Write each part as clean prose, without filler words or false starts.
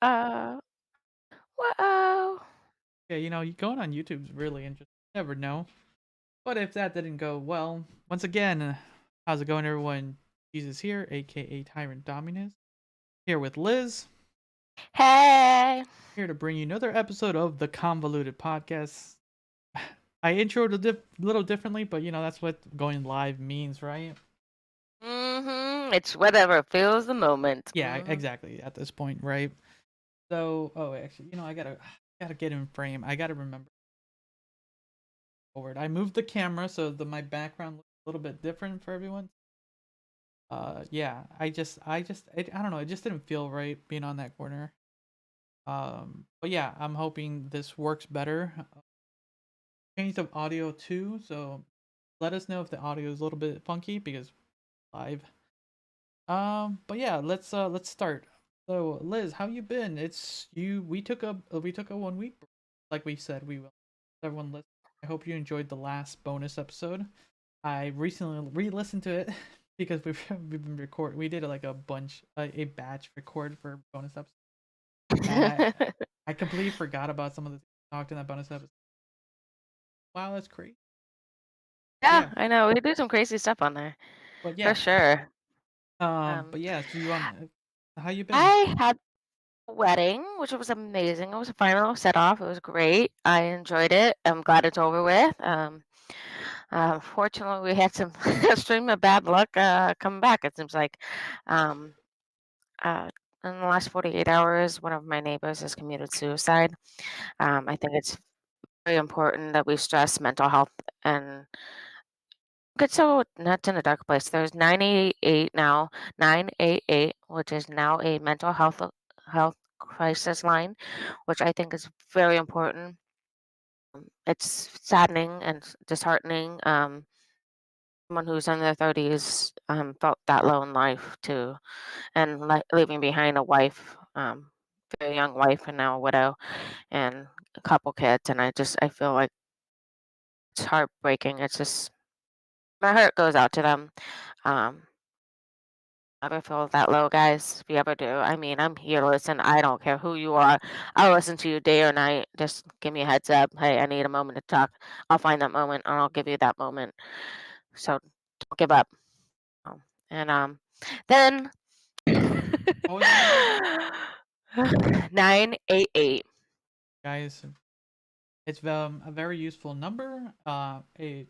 Uh, Wow. Yeah, you going on YouTube's really interesting. Never know. But if that didn't go well, once again, how's it going, everyone? Jesus here, aka Tyrant Dominus, here with Liz, Hey. here to bring you another episode of the Convoluted podcast. I introed a little differently, but that's what going live means, right? It's whatever fills the moment. Yeah, exactly. At this point, right? So, oh, actually, I gotta get in frame. I gotta remember forward. I moved the camera so that my background looks a little bit different for everyone. Yeah, I don't know. It just didn't feel right being on that corner. But yeah, I'm hoping this works better. Changed of audio too, so let us know if the audio is a little bit funky because live. But yeah, let's start. So Liz, how you been? It's you. We took a 1 week, like we said we will. Everyone, listen. I hope you enjoyed the last bonus episode. I recently re-listened to it because we've been record. We did like a batch record for bonus episode, and I completely forgot about some of the things talked in that bonus episode. Wow, that's crazy. Yeah, Yeah, I know. We do some crazy stuff on there but for yeah, sure. but Um, yeah. So you want how you been? I had a wedding, which was amazing. It was a final set off. It was great. I enjoyed it. I'm glad it's over with. Fortunately, we had some extreme bad luck coming back. It seems like, um, uh, in the last 48 hours, one of my neighbors has committed suicide. I think it's very important that we stress mental health and get so nuts in a dark place. There's 988 now, 988, which is now a mental health crisis line, which I think is very important. It's saddening and disheartening. Someone who's in their 30s felt that low in life too, and leaving behind a wife, very young wife, and now a widow, and a couple kids. And I feel like it's heartbreaking. It's just my heart goes out to them. Um, Ever feel that low, guys? If you ever do, I mean, I'm here. Listen, I don't care who you are. I'll listen to you day or night. Just give me a heads up. Hey, I need a moment to talk. I'll find that moment and I'll give you that moment. So don't give up. And then What was the number again, 988. guys? It's a very useful number. It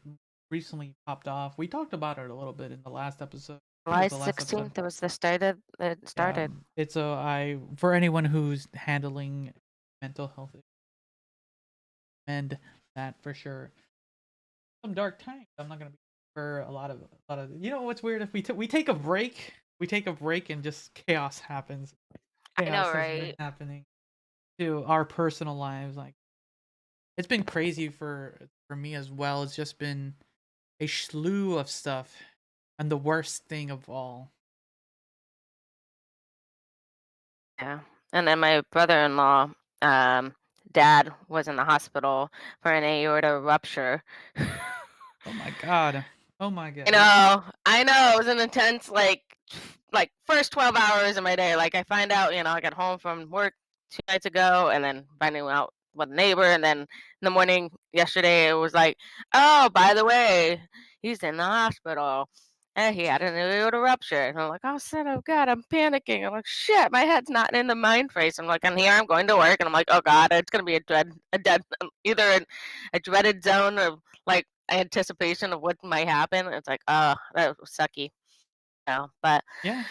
recently popped off. We talked about it a little bit in the last episode. I think it was July the last episode. 16th. It was the started. It Yeah, started. it's a I for anyone who's handling mental health, and that for sure. Some dark times. I'm not gonna be for a lot of. You know what's weird? If we take a break, and just chaos happens. I know, Chaos has been right? happening to our personal lives. Like it's been crazy for me as well. It's just been a slew of stuff, and the worst thing of all. Yeah. And then my brother-in-law, um, dad was in the hospital for an aorta rupture. Oh my god. Oh my god. I know, it was an intense, like first 12 hours of my day. Like I find out, I got home from work 2 nights ago, and then finding out with a neighbor, and then in the morning yesterday, it was like, oh, by the way, he's in the hospital. And he had an aorta rupture. And I'm like, oh, son of God, I'm panicking. I'm like, shit, my head's not in the mind phase. I'm like, and here I'm going to work. And I'm like, oh, God, it's going to be either a dreaded zone of like anticipation of what might happen. It's like, oh, that was sucky. But Yeah,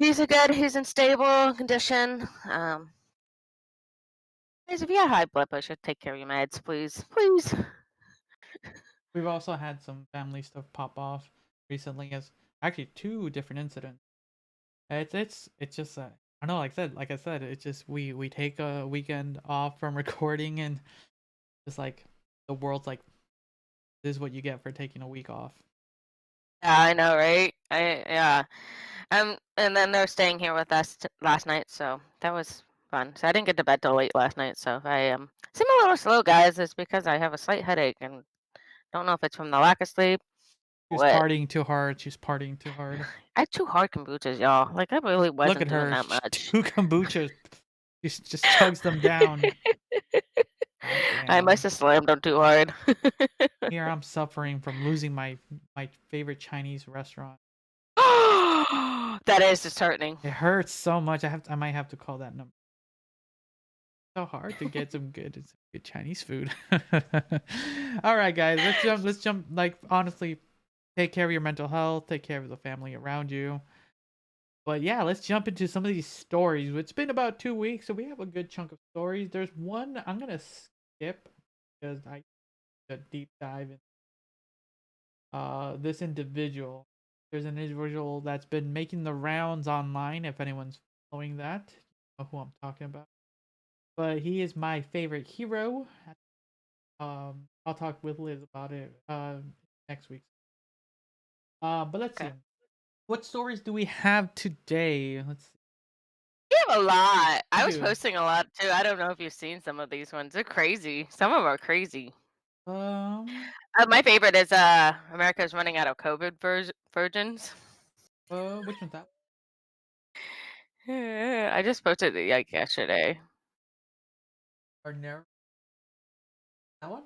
he's in stable condition. Guys, if you have high blood pressure, take care of your meds, please. Please. we've also had some family stuff pop off recently as actually two different incidents. It's just I don't know, like I said, it's just we take a weekend off from recording and just like the world's like this is what you get for taking a week off. Yeah, I know, right? Yeah. And then they're staying here with us last night, so that was fun. So I didn't get to bed till late last night, so if I seem a little slow, guys, it's because I have a slight headache and don't know if it's from the lack of sleep. She was What? partying too hard. She's partying too hard. I had 2 hard kombuchas, y'all. Like I really Look wasn't at doing her, that much. two kombuchas. just chugs them down. God I must damn. have slammed them too hard. Here I'm suffering from losing my favorite Chinese restaurant. That is disheartening. It hurts so much. I might have to call that number. So hard to get some good Chinese food. All right, guys, let's jump. Like, honestly, take care of your mental health, take care of the family around you. But yeah, let's jump into some of these stories. It's been about 2 weeks, so we have a good chunk of stories. There's one I'm gonna skip because I did a deep dive in this individual. There's an individual that's been making the rounds online. If anyone's following that, you know who I'm talking about. But he is my favorite hero. I'll talk with Liz about it next week. But let's see. Okay. What stories do we have today? Let's see. We have a lot. We I was do. posting a lot too. I don't know if you've seen some of these ones. They're crazy. Some of them are crazy. Um. My favorite is America's running out of COVID virgins. Which one's that? I just posted it like yesterday. Or narrow? That one?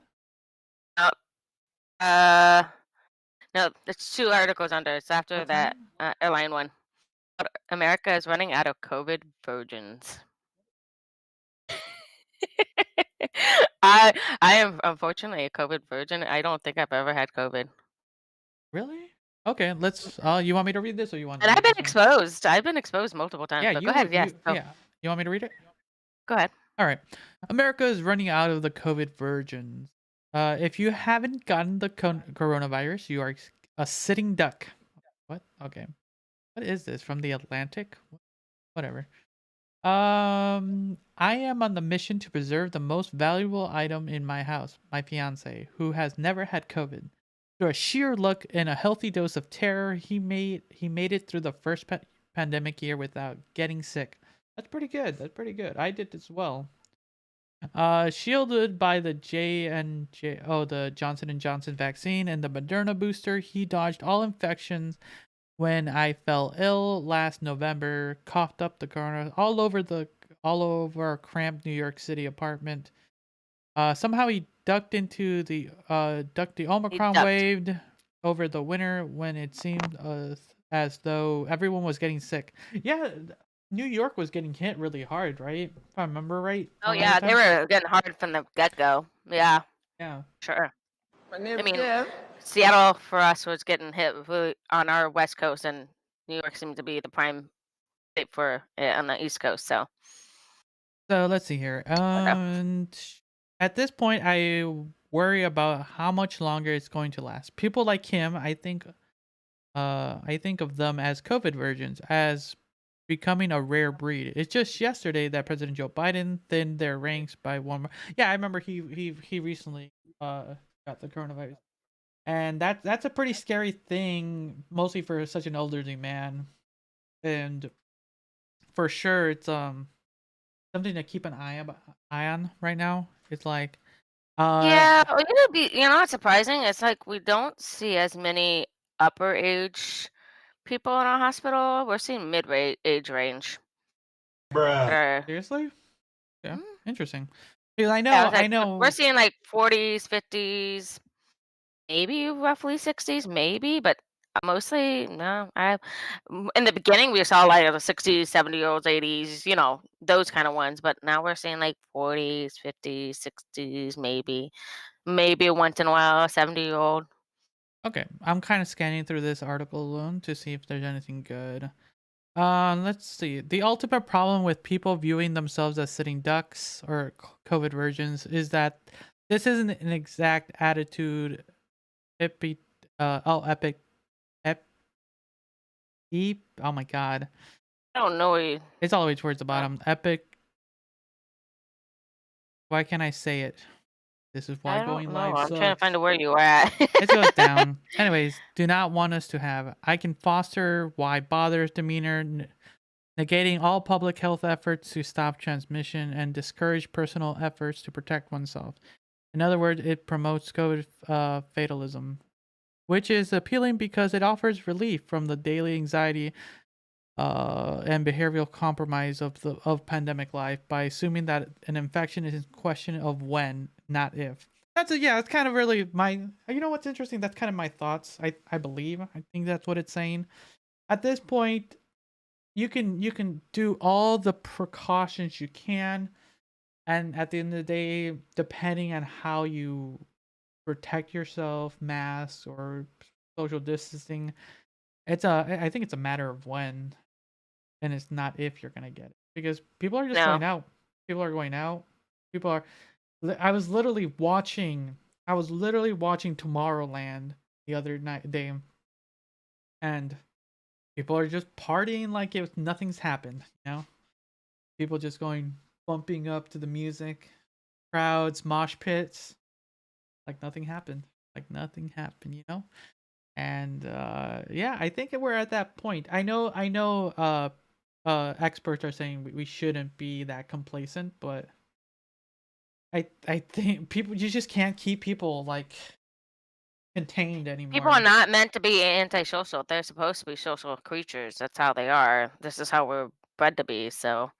Oh, uh, no, there's two articles under. It's after What's that? that airline one. America is running out of COVID virgins. I I am unfortunately a COVID virgin. I don't think I've ever had COVID. Really? Okay. Let's. You want me to read this, or you want to And I've read been this one? exposed. I've been exposed multiple times. Yeah. But go ahead. Yes. So Yeah. You want me to read it? go ahead. All right. America is running out of the COVID virgins. If you haven't gotten the coronavirus, you are a sitting duck. What? Okay. What is this from the Atlantic? Whatever. I am on the mission to preserve the most valuable item in my house, my fiance, who has never had COVID. Through a sheer luck and a healthy dose of terror, he made it through the first pandemic year without getting sick. That's pretty good. That's pretty good. I did as well. Shielded by the the Johnson and Johnson vaccine and the Moderna booster, he dodged all infections when I fell ill last November, coughed up the corona all over our cramped New York City apartment. Somehow he ducked the He Omicron ducked. wave over the winter when it seemed as though everyone was getting sick. Yeah, New York was getting hit really hard, right? If I remember right Oh around that yeah, they time. were getting hard from the get go. Yeah, Yeah. sure. My I name's mean, Jeff. Seattle for us was getting hit really on our west coast, and New York seemed to be the prime state for it on the east coast. So, So let's see here. okay. And at this point, I worry about how much longer it's going to last. People like him, I think of them as COVID virgins, as becoming a rare breed. It's just yesterday that President Joe Biden thinned their ranks by one more. Yeah, I remember he recently got the coronavirus, and that's a pretty scary thing, mostly for such an elderly man, and for sure it's something to keep an eye on right now. It's like, uh, Yeah, well, it's surprising. It's like we don't see as many upper age people in our hospital. We're seeing age range that Bruh. are. seriously, yeah, Mm, interesting. Because yeah, I was I like, we're know. seeing like 40s, 50s, maybe roughly 60s, maybe, but mostly no. In the beginning we saw like the 60s, 70-year-olds, 80s, those kind of ones, but now we're seeing like 40s, 50s, 60s, maybe once in a while a 70-year-old. Okay, I'm kind of scanning through this article alone to see if there's anything good. Let's see. The ultimate problem with people viewing themselves as sitting ducks or COVID virgins is that this isn't an exact attitude. Epi, epic, ep, oh my god. I don't know. It's all the way towards the uh, bottom. Epic. Why can't I say it? This is why I don't going know. live I'm trying to sucks. find where you are at. It goes down. Anyways, do not want us to have. I can foster why bothers demeanor, negating all public health efforts to stop transmission and discourage personal efforts to protect oneself. In other words, it promotes COVID fatalism, which is appealing because it offers relief from the daily anxiety and behavioral compromise of pandemic life by assuming that an infection is a question of when, not if. That's kind of really my. You know what's interesting? That's kind of my thoughts. I believe. I think that's what it's saying. At this point, you can do all the precautions you can, and at the end of the day, depending on how you protect yourself, masks or social distancing, I think it's a matter of when, and it's not if you're gonna get it, because people are just No. going out. People are going out. People are. I was literally watching. I was literally watching Tomorrowland the other night day, and people are just partying like if nothing's happened. People just going bumping up to the music, crowds, mosh pits, like nothing happened. Like nothing happened. And yeah, I think we're at that point. I know experts are saying we shouldn't be that complacent, but I think people, you just can't keep people like contained People are anymore. not meant to be antisocial. They're supposed to be social creatures. That's how they are. This is how we're bred to be. So,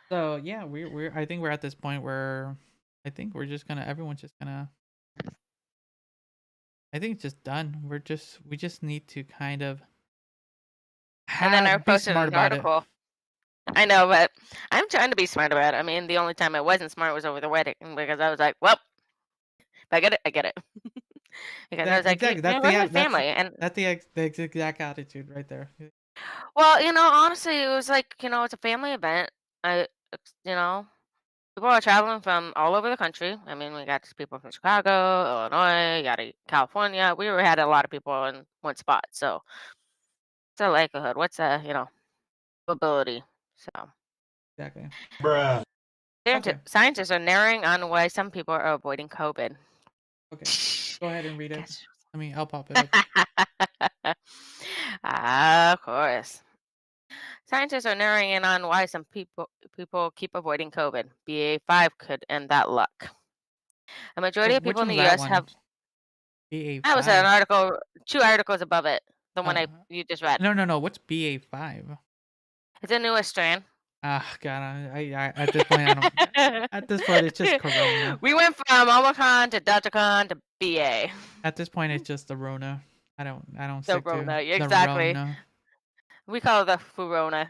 So yeah, we're I think we're at this point where I think we're just gonna everyone's just gonna I think it's just done. We just need to kind of and then I be posted smart an about it. article. I know, but I'm trying to be smart about it. I mean, the only time I wasn't smart was over the wedding because I was like, well, if I get it, I get it. Because I was That like, exactly. we're my family. And The exact attitude right there. well, honestly, it was like, it's a family event. You know, people are traveling from all over the country. I mean, we got people from Chicago, Illinois, California. Had a lot of people in one spot. So it's a likelihood. What's probability? So Exactly. Bruh. Okay. scientists are narrowing on why some people are avoiding COVID. Okay. Go ahead and read it. Guess. I'll pop it up. Of course. Scientists are narrowing in on why some people keep avoiding COVID. BA.5 could end that luck. A majority of Which people in one's the that U.S. one? have. That was an BA5. article, 2 articles above it, the one Uh, you just read. no. What's BA5? It's a newest strain. Ah, God, at this point I don't. At this point, it's just Corona. We went from Omicron to Deltacron to BA. At this point, it's just the Rona. I don't The stick to Rona, the exactly. Rona. We call it the Furona. All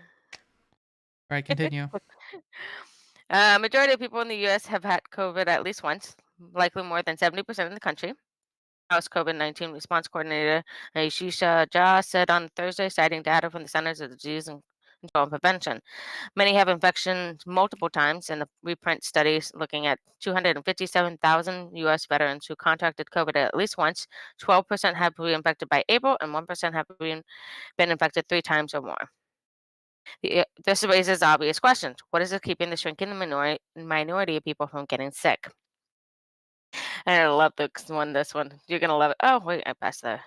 right, continue. Majority of people in the U.S. have had COVID at least once, likely more than 70% in the country. House COVID-19 response coordinator Aisha Jha said on Thursday, citing data from the Centers of Disease and Control and Prevention. Many have infections multiple times in the reprint studies looking at 257,000 U.S. veterans who contracted COVID at least once. 12% have been infected by April, and 1% have been infected 3 times or more. This raises obvious questions. What is it keeping the shrinking minority of people from getting sick? And I love this one. You're going to love it. Oh, wait, I passed the.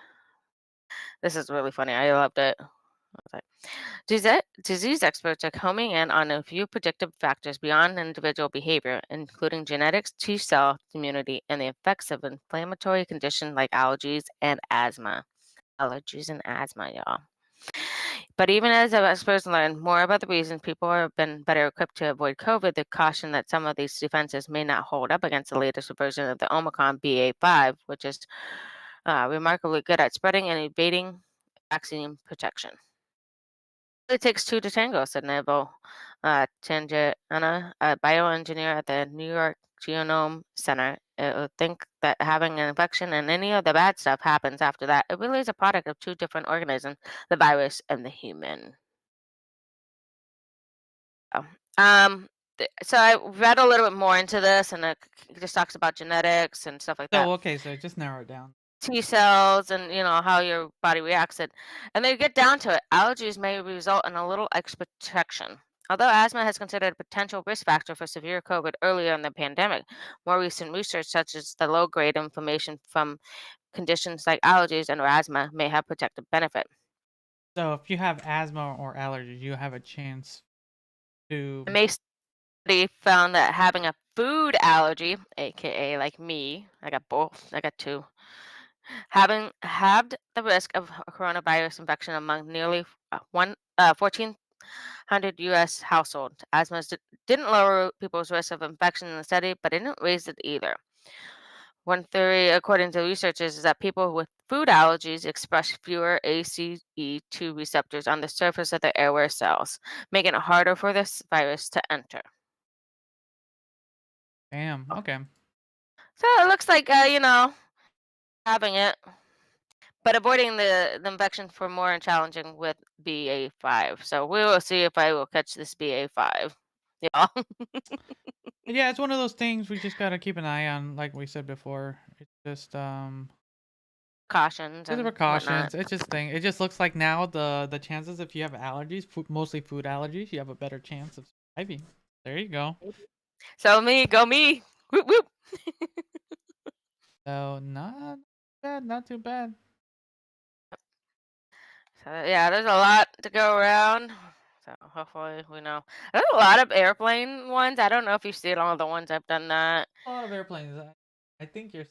This is really funny. I loved it. Okay. Disease experts are homing in on a few predictive factors beyond individual behavior, including genetics, T cell immunity, and the effects of inflammatory conditions like allergies and asthma. Allergies and asthma, y'all. But even as the experts learn more about the reasons people have been better equipped to avoid COVID, they caution that some of these defenses may not hold up against the latest version of the Omicron BA.5, which is remarkably good at spreading and evading vaccine protection. It takes two to tango, said Neville Tangana, a bioengineer at the New York Genome Center. It would think that having an infection and any of the bad stuff happens after that. It really is a product of two different organisms, the virus and the human. Oh, Um, so I read a little bit more into this, and it just talks about genetics and stuff like that. So okay, so just narrow it down. T cells and how your body reacts it. And they get down to it. Allergies may result in a little extra protection. Although asthma has considered a potential risk factor for severe COVID earlier in the pandemic, more recent research such as the low-grade inflammation from conditions like allergies and asthma may have protective benefit. So if you have asthma or allergies, you have a chance A to. May study found that having a food allergy, aka like me, I got both. I got two. having halved the risk of coronavirus infection among nearly 1,400 U.S. households. Didn't lower people's risk of infection in the study, but it didn't raise it either. One theory, according to researchers, is that people with food allergies express fewer ACE2 receptors on the surface of their airway cells, making it harder for this virus to enter. Damn. Okay. So it looks like, having it, but avoiding the infection for more challenging with BA5. So we will see if I will catch this BA5. Yeah, Yeah, it's one of those things we just gotta keep an eye on, like we said before. It's cautions just the and whatnot. precautions. It's just thing. It just looks like now the chances if you have allergies, mostly food allergies, you have a better chance of surviving. There you go. So me, go me. Whoop whoop. So not bad, not too bad. So yeah, there's a lot to go around. So hopefully we know. There's a lot of airplane ones. I don't know if you've seen all the ones I've done that. A lot of airplanes. I think you're.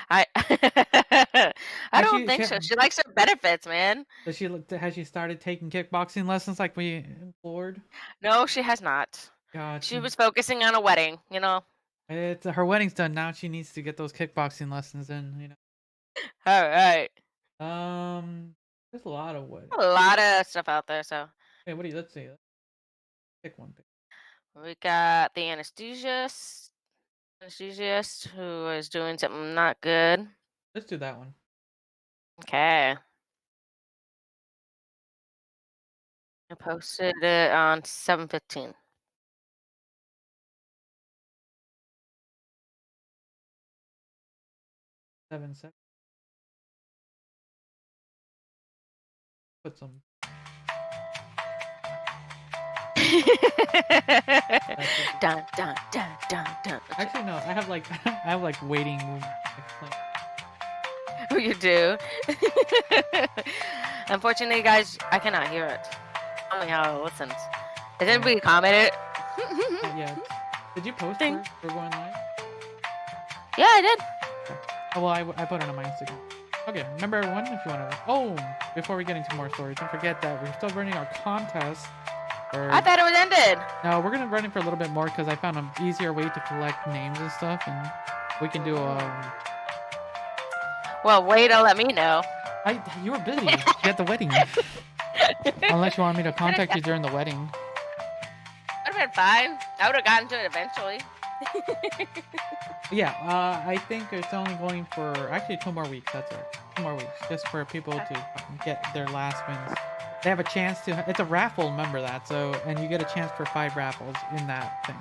I I Has don't think so. She likes her benefits, man. has she started taking kickboxing lessons like we implored? No, she has not. She Gotcha. was focusing on a wedding. It's her wedding's done now. She needs to get those kickboxing lessons in. All right. There's a lot of weddings. A lot of stuff out there. So Hey, what do you? Let's see. Let's pick one. we got the anesthesiast who is doing something not good. Let's do that one. Okay. I posted it on 7:15. 7 7. Put some. That should be. Dun dun dun dun dun. Actually, no. I have like I have like waiting room. Oh, you do. Unfortunately, guys, I cannot hear it. Tell me how it listens. Did anybody comment it? Not yet. Did you post Ding. for going live? Yeah, I did. Oh, well, I put it on my Instagram. Okay, remember everyone, if you want to. Oh, before we get into more stories, don't forget that we're still running our contest. I thought it was ended. No, we're gonna run it for a little bit more because I found an easier way to collect names and stuff, and we can do Well, wait to let me know. You were busy. You had the wedding. Unless you want me to contact you during the wedding. Would have been fine. I would have gotten to it eventually. Yeah, I think it's only going for actually 2 more weeks. That's it. 2 more weeks, just for people to get their last wins. They have a chance to. It's a raffle. Remember that. So, and you get a chance for 5 raffles in that thing.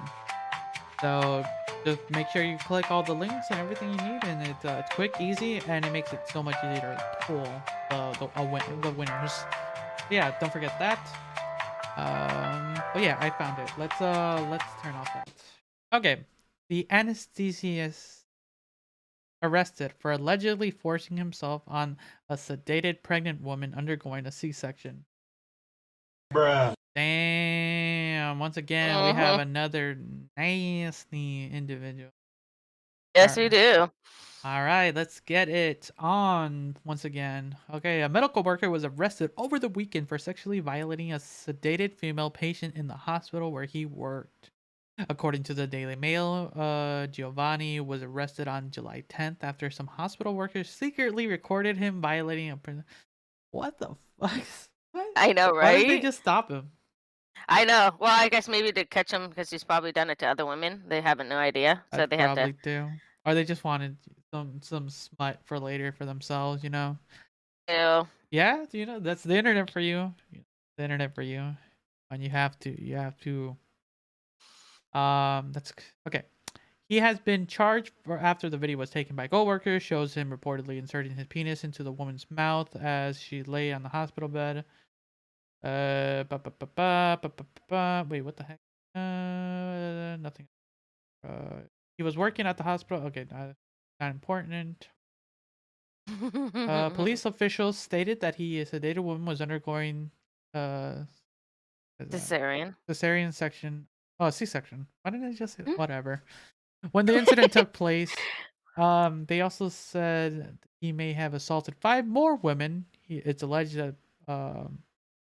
So, just make sure you click all the links and everything you need, and it's quick, easy, and it makes it so much easier to pull the winners. Yeah, don't forget that. But yeah, I found it. Let's turn off that. Okay, the anesthesiast arrested for allegedly forcing himself on a sedated pregnant woman undergoing a C-section. Bruh. Damn! Once again, we have another nasty individual. Yes, we do. All right, let's get it on once again. Okay, a medical worker was arrested over the weekend for sexually violating a sedated female patient in the hospital where he worked. According to the Daily Mail, Giovanni was arrested on July 10th after some hospital workers secretly recorded him violating a What the fuck? What? I know, Why did they right? just stop him? I know. Well, I guess maybe to catch him because he's probably done it to other women. They have no idea, so I'd they have to. probably do. Or they just wanted some smut for later for themselves, you know? Ew. Yeah, that's the internet for you. The internet for you. And you have to that's okay. He has been charged for after the video was taken by coworkers, shows him reportedly inserting his penis into the woman's mouth as she lay on the hospital bed. Wait, what the heck? Nothing. He was working at the hospital. Okay, not important. Police officials stated that he sedated woman was undergoing Cesarean. cesarean section. Oh, C-section. Why didn't I just say whatever? When the incident took place, They also said he may have assaulted 5 more women. It's alleged that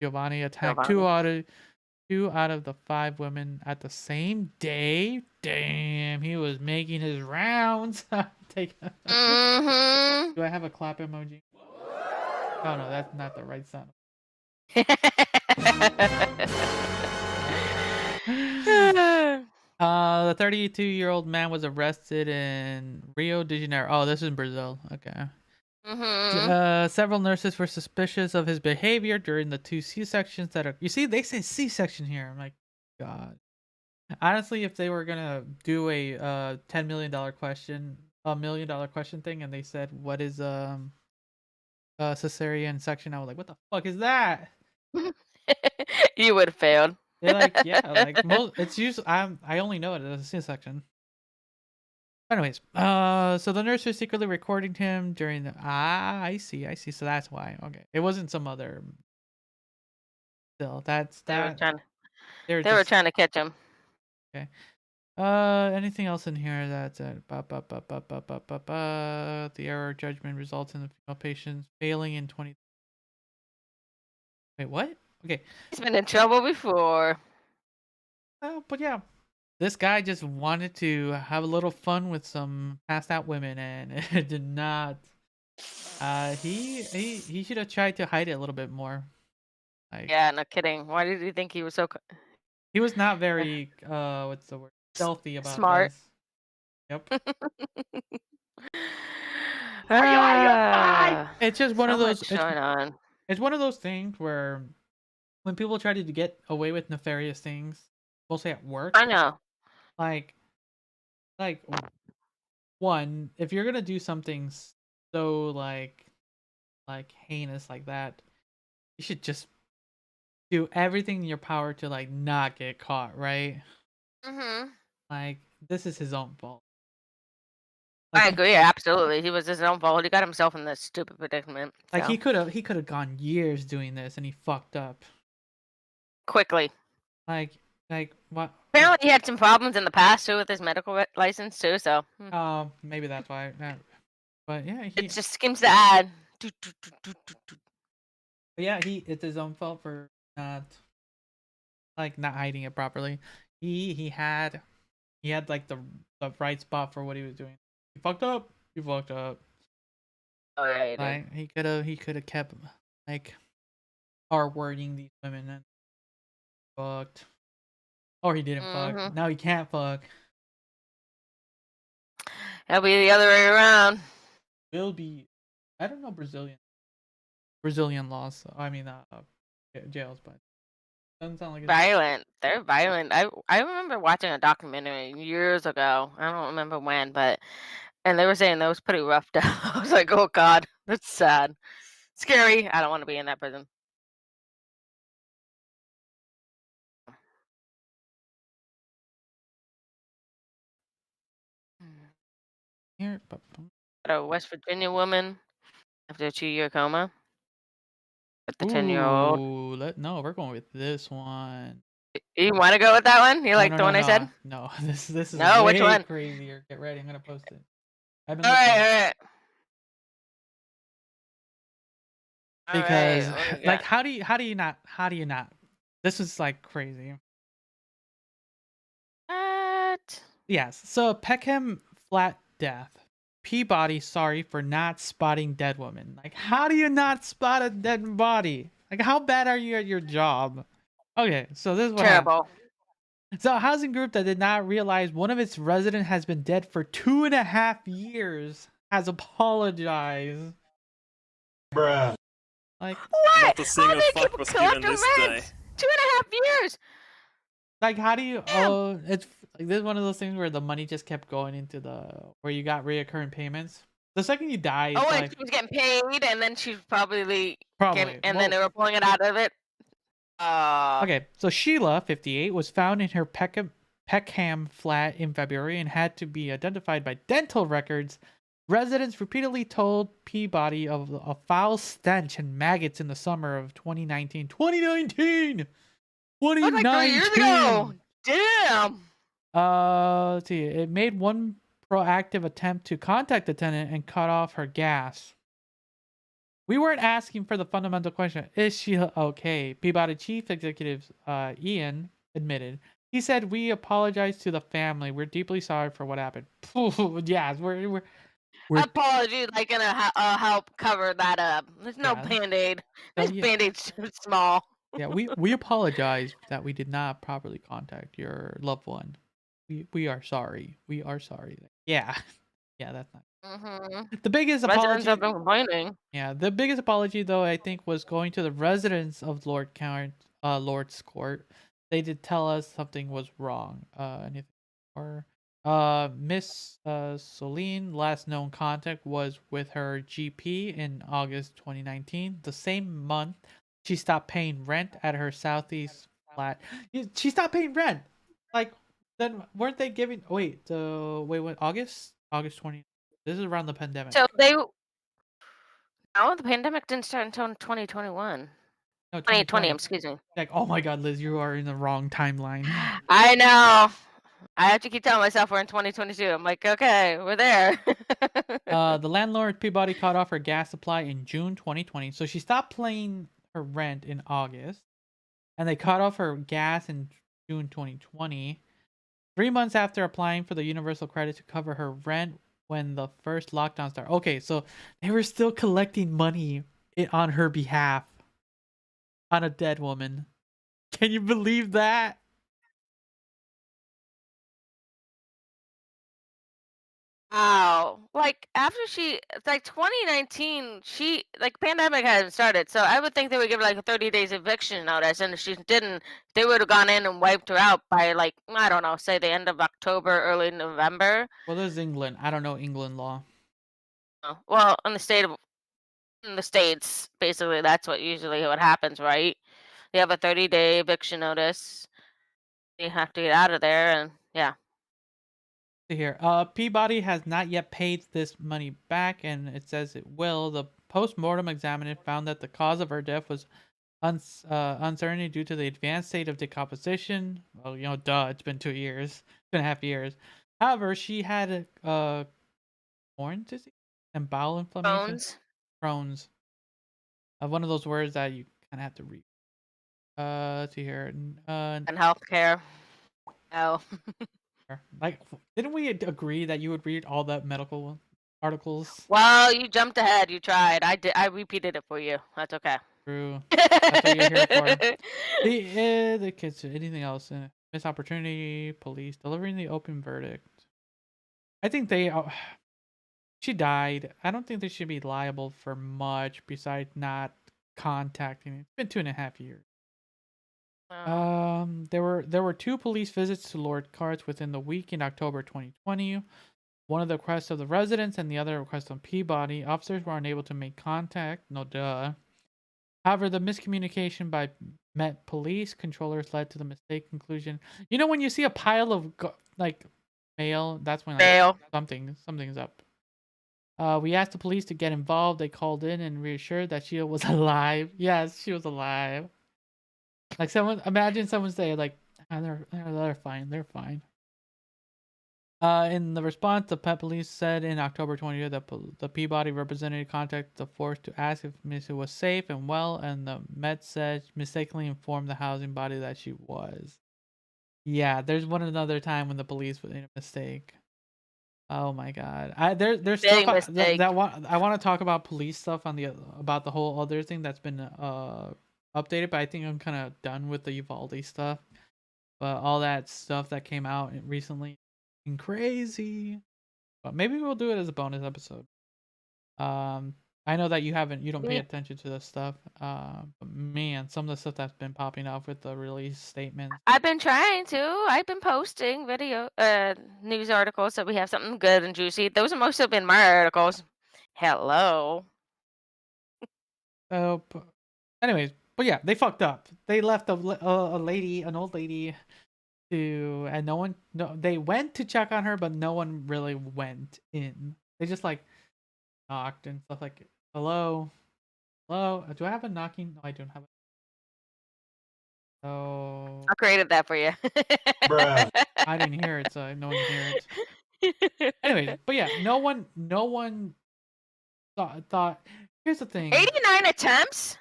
Giovanni attacked Giovanni. two out of the 5 women at the same day. Damn, he was making his rounds. Take. Mm-hmm. Do I have a clap emoji? Oh no, that's not the right sound. The 32-year-old man was arrested in Rio de Janeiro. Oh, this is in Brazil. Okay. Several nurses were suspicious of his behavior during the 2 C-sections that are. You see, they say C-section here. I'm like, God. Honestly, if they were gonna do a $10 million question, $1 million question thing, and they said, "What is cesarean section?" I was like, "What the fuck is that?" You would have failed. They're like, "Yeah, like most. It's usually I only know it as a C-section." Anyways, so the nurse was secretly recording him during the. I see. So that's why. Okay, it wasn't some other. Still, that's They were that. trying. They're They were just trying to catch him. okay. Anything else in here that's the error judgment results in the female patients failing in 20. Wait, what? Okay. He's been in trouble before. But yeah, this guy just wanted to have a little fun with some passed out women, and it did not. He should have tried to hide it a little bit more. Like, Yeah, no kidding. Why did you think he was so he was not very what's the word? Stealthy about smart? this. Yep. It's just one So of those. much going on. It's one of those things where when people try to get away with nefarious things, mostly at work, I know. like like one, if you're gonna do something so like heinous like that, you should just do everything in your power to like not get caught, right? Mm-hmm. Like this is his own fault. I Like agree. Absolutely, he was his own fault. He got himself in this stupid predicament. like So he could have gone years doing this and he fucked up. quickly. Like what? Apparently, he had some problems in the past too with his medical license too. So Maybe that's why. But yeah, it just skims the ad. it's his own fault for not not hiding it properly. He had like the right spot for what he was doing. He fucked up. He fucked up. Oh yeah, he did. Like he could have kept like R wording these women and fucked. Or he didn't fuck. Now he can't fuck. It'll be the other way around. Will be I don't know Brazilian laws. I mean jails, but doesn't sound like it's Violent. They're violent. I remember watching a documentary years ago. I don't remember when, but and they were saying that was pretty rough. I was like, oh God, that's sad, scary. I don't want to be in that prison. here. A West Virginia woman after a 2-year coma with the 10-year-old. Ooh, no, we're going with this one. You want to go with that one? You like the one I said? No, this is No, which way one? crazier. Get ready, I'm gonna post it. I've been All looking right. because Alright, like how do you not? This is like crazy. what? Yes. So Peckham flat death. Peabody sorry for not spotting dead woman. Like how do you not spot a dead body? Like how bad are you at your job? Okay, so this is what happened. Terrible. So a housing group that did not realize one of its residents has been dead for 2.5 years has apologized. Bruh. Like What? Not a single How fuck they was collect given their this day. rent? 2.5 years. how do you Damn. it's like this is one of those things where the money just kept going into where you got reoccurring payments. The second you die, it's And like she was getting paid, and then she's probably probably then they were pulling it out of it. Okay, so Sheila, 58, was found in her Peckham flat in February and had to be identified by dental records. Residents repeatedly told Peabody of a foul stench and maggots in the summer of 2019. 2019! That was like 3 years ago. Damn. Let's see. It made one proactive attempt to contact the tenant and cut off her gas. We weren't asking for the fundamental question, is she okay? Peabody Chief Executive Ian admitted. He said, we apologize to the family. We're deeply sorry for what happened. Yes, we're Apology, like gonna help cover that up. There's no Yeah. band-aid. So, This yeah. band-aid's too small. Yeah, we apologize that we did not properly contact your loved one. We are sorry. We are sorry. Yeah. Yeah, that's not. Mm-hmm. The biggest Residents apology. have been complaining. Yeah, the biggest apology though I think was going to the residents of Lord's Court. They did tell us something was wrong. Anything or Miss Soline last known contact was with her GP in August 2019. The same month, she stopped paying rent at her southeast flat. She stopped paying rent. Like then weren't they giving? Wait, what? August 20. This is around the pandemic. So the pandemic didn't start until 2021. No, 2020, 2020. excuse me. Like, oh my god, Liz, you are in the wrong timeline. I know. I have to keep telling myself we're in 2022. I'm like, okay, we're there. The landlord Peabody cut off her gas supply in June 2020, so she stopped paying her rent in August, and they cut off her gas in June 2020. 3 months after applying for the universal credit to cover her rent when the first lockdown started. Okay, so they were still collecting money on her behalf on a dead woman. Can you believe that? Wow. Like after it's like 2019, pandemic hadn't started. So I would think they would give her like a 30 days eviction notice. And if she didn't, they would have gone in and wiped her out by like, I don't know, say the end of October, early November. Well, this is England. I don't know England law. Well, in the States, basically that's what happens, right? You have a 30-day eviction notice. You have to get out of there and yeah. Here, Peabody has not yet paid this money back, and it says it will. The post-mortem examiner found that the cause of her death was uncertainty due to the advanced state of decomposition. Well, duh, it's been 2 years, 2.5 years. However, she had a Crohn's disease and bowel inflammation. Crohn's. One of those words that you kind of have to read. Let's see here. And healthcare. Oh. Like, didn't we agree that you would read all the medical articles? Well, you jumped ahead. You tried. I repeated it for you. That's okay. True. That's what you're here for. The kids. Anything else? Missed opportunity. Police delivering the open verdict. I think they. She died. I don't think they should be liable for much besides not contacting. It's been 2.5 years. Oh. There were 2 police visits to Lord Carts within the week in October 2020. One of the requests of the residents and the other request on Peabody. Officers were unable to make contact. No duh. However, the miscommunication by Met Police controllers led to the mistake conclusion. When you see a pile of mail, that's when something's up. We asked the police to get involved. They called in and reassured that Sheila was alive. Yes, she was alive. Like imagine someone say like, they're fine, they're fine. In the response, the Pet Police said in October 20th that the Peabody representative contacted the force to ask if Missy was safe and well, and the Met said mistakenly informed the housing body that she was. Yeah, there's another time when the police made a mistake. Oh my god, there's stuff that I want to talk about police stuff about the whole other thing that's been updated, but I think I'm kind of done with the Uvalde stuff. But all that stuff that came out recently, crazy. But maybe we'll do it as a bonus episode. I know that you don't pay attention to this stuff. But man, some of the stuff that's been popping up with the release statements. I've been trying to. I've been posting news articles so we have something good and juicy. Those have mostly been my articles. Hello. So, anyways, but yeah, they fucked up. They left an old lady, they went to check on her, but no one really went in. They just knocked and stuff like, hello, do I have a knocking? No, I don't have it. So I created that for you. Bruh. I didn't hear it, so no one can hear it. Anyways, but yeah, no one thought. Here's the thing. 89 attempts.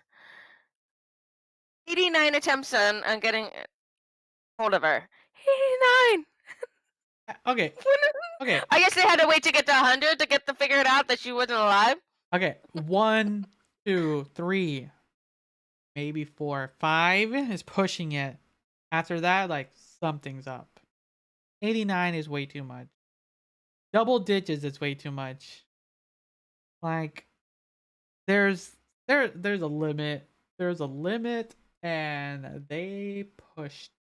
89 attempts on getting hold of her. 89. Okay, okay, I guess they had to wait to get to 100 to get to figure it out that she wasn't alive. okay. 1, 2, 3, maybe 4, 5 is pushing it. After that, like something's up. 89 is way too much. Double digits is way too much. Like there's a limit. There's a limit, and they pushed.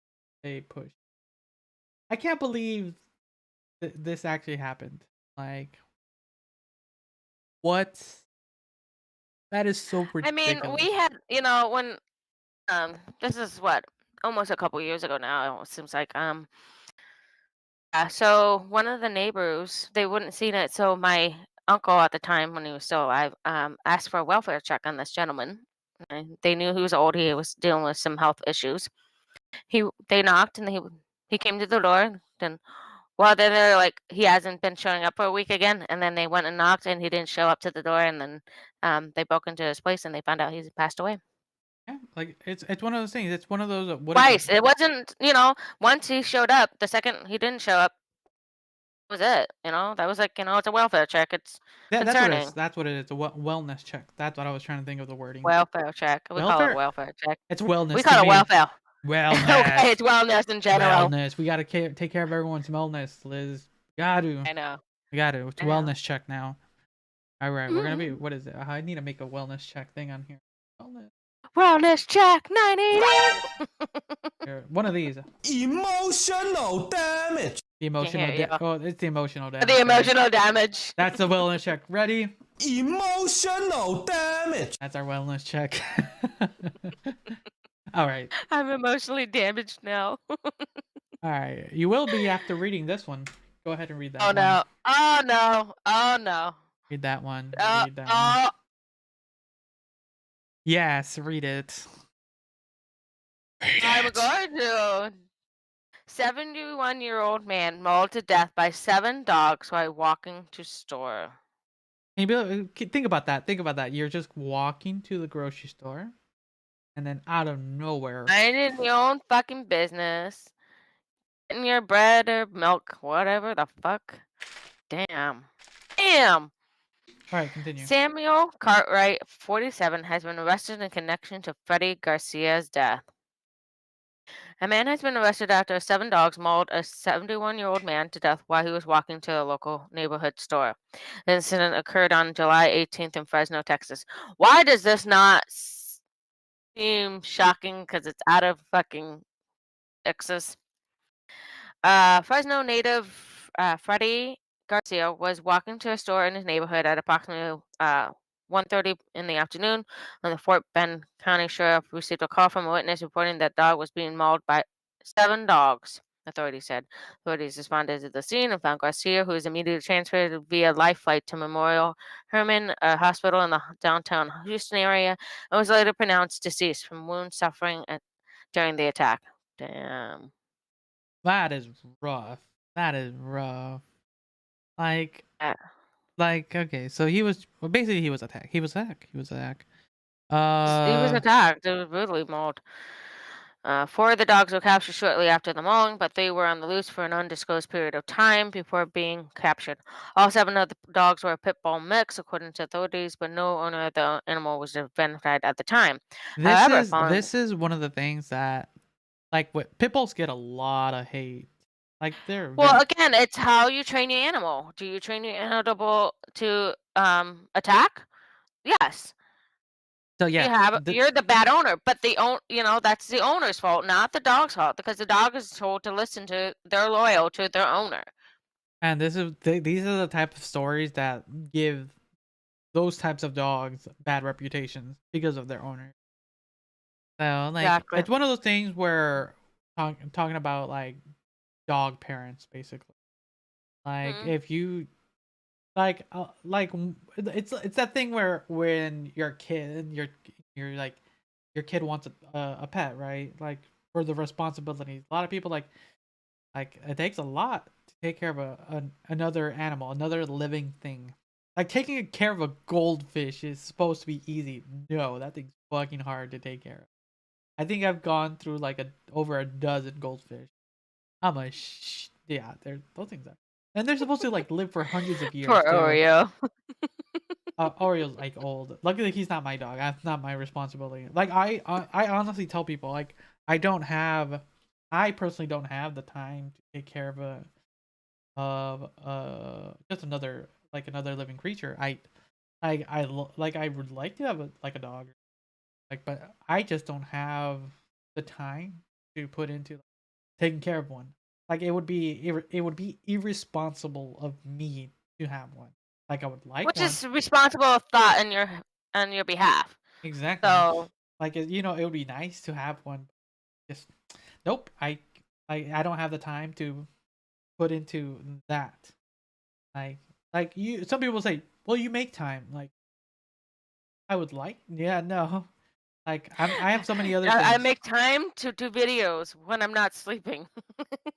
They pushed. I can't believe this actually happened. Like what? That is so I mean, ridiculous. we had, when this is what, almost a couple years ago now, it seems like. So one of the neighbors, they wouldn't seen it. So my uncle at the time, when he was still alive, asked for a welfare check on this gentleman. And they knew he was old. He was dealing with some health issues. They knocked, and he came to the door. Then, well, then they're like, he hasn't been showing up for a week again. And then they went and knocked, and he didn't show up to the door. And then they broke into his place, and they found out he's passed away. Yeah, like it's one of those things. It's one of those. What Twice. It wasn't, once he showed up. The second he didn't show up was it. That was like, it's a welfare check. It's That's what it is. concerning. That's what it is. A wellness check. That's what I was trying to think of the wording. Welfare check. We call it Welfare. welfare check. It's wellness. We to call it me. welfare. Wellness. Okay, it's wellness in general. Wellness. We gotta take care of everyone's wellness, Liz. Gotta. I know. We gotta. It's I know. wellness check now. All right, we're gonna be. What is it? I need to make a wellness check thing on here. Wellness check 980. Here, one of these. Emotional damage. The emotional. hear you. Oh, it's the emotional damage. The emotional damage. That's the wellness check. Ready? Emotional damage. That's our wellness check. All right. I'm emotionally damaged now. All right. You will be after reading this one. Go ahead and read that Oh one. no. Oh no. Oh no. Read that one. Oh, Read that one. Yes, read it. I'm going to. 71-year-old man mauled to death by 7 dogs while walking to store. Think about that. Think about that. You're just walking to the grocery store, and then out of nowhere, Minding your own fucking business. Getting your bread or milk, whatever the fuck. Damn. Damn. All right, continue. Samuel Cartwright, 47, has been arrested in connection to Freddie Garcia's death. A man has been arrested after 7 dogs mauled a 71-year-old man to death while he was walking to a local neighborhood store. The incident occurred on July 18th in Fresno, Texas. Why does this not seem shocking? Because it's out of fucking Texas. Fresno native Freddie Garcia was walking to a store in his neighborhood at approximately 1:30 in the afternoon when the Fort Bend County Sheriff received a call from a witness reporting that dog was being mauled by 7 dogs, authorities said. Authorities responded to the scene and found Garcia, who was immediately transferred via life flight to Memorial Hermann Hospital in the downtown Houston area, and was later pronounced deceased from wounds suffering during the attack. Damn. That is rough. That is rough. Like, okay, so he was basically he was attacked. He was attacked. He was attacked. It was brutally mauled. 4 of the dogs were captured shortly after the mauling, but 3 were on the loose for an undisclosed period of time before being captured. All 7 of the dogs were a pit bull mix, according to authorities, but no owner of the animal was identified at the time. This is one of the things that, like, what pit bulls get a lot of hate. Like well, again, it's how you train your animal. Do you train your animal to attack? Yes. So yeah, You're the bad owner, but that's the owner's fault, not the dog's fault, because the dog is told to listen to, they're loyal to their owner. And these are the type of stories that give those types of dogs bad reputations because of their owner. So like, Exactly. it's one of those things where talking about like dog parents, basically. Like if you like it's that thing where when you're a kid, you're like your kid wants a pet, right? Like for the responsibilities. A lot of people like Like it takes a lot to take care of another animal, another living thing. Like taking care of a goldfish is supposed to be easy. No, that thing's fucking hard to take care of. I think I've gone through like over a dozen goldfish. Yeah, they're those things are, and they're supposed to like live for hundreds of years Poor too. Oreo. Oreo's like old. Luckily, he's not my dog. That's not my responsibility. Like I honestly tell people like I don't have, I personally don't have the time to take care of just another living creature. Like I would like to have a dog, like, but I just don't have the time to put into taking care of one. Like it would be irresponsible of me to have one. Like I would like Which one. is responsible thought on your behalf. Exactly. So Like it would be nice to have one. Just nope. I don't have the time to put into that. Like you. Some people say, well, you make time. Like I would like. Yeah, no. Like I have so many other I things. make time to do videos when I'm not sleeping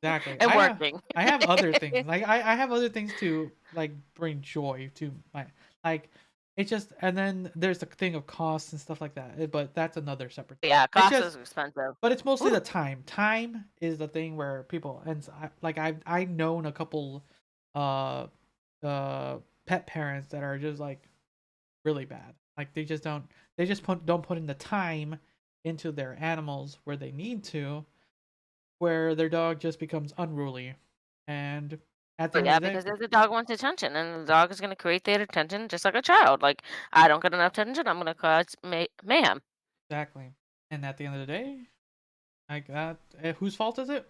Exactly. and working. I have other things. Like I have other things to like bring joy to my, like it's just, and then there's the thing of costs and stuff like that. But that's another separate thing. Yeah, It's cost just, is expensive. but it's mostly Ooh. the time. Time is the thing where people, and like I've known a couple uh pet parents that are just like really bad. Like they just don't put in the time into their animals where they need to, where their dog just becomes unruly. And at the But end of yeah, the day, because the dog wants attention, and the dog is going to create that attention just like a child. Like, I don't get enough attention, I'm going to cause mayhem. exactly. And at the end of the day, like that, whose fault is it?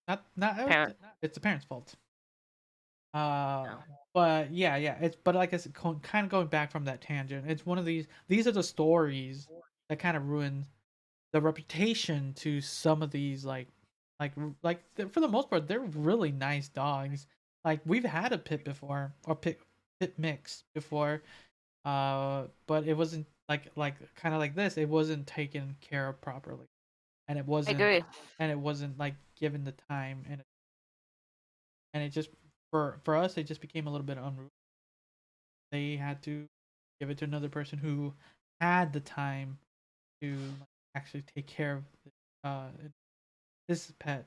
Not Parent. it's the parents' fault. No. But yeah, it's, but like I said, kind of going back from that tangent, it's one of these are the stories that kind of ruin the reputation to some of these like for the most part they're really nice dogs. Like we've had a pit before, or pit mix before, but it wasn't like kind of like this. It wasn't taken care of properly, and I agree. it wasn't like given the time, and it just, for us it just became a little bit unruly. They had to give it to another person who had the time to like, actually take care of this pet.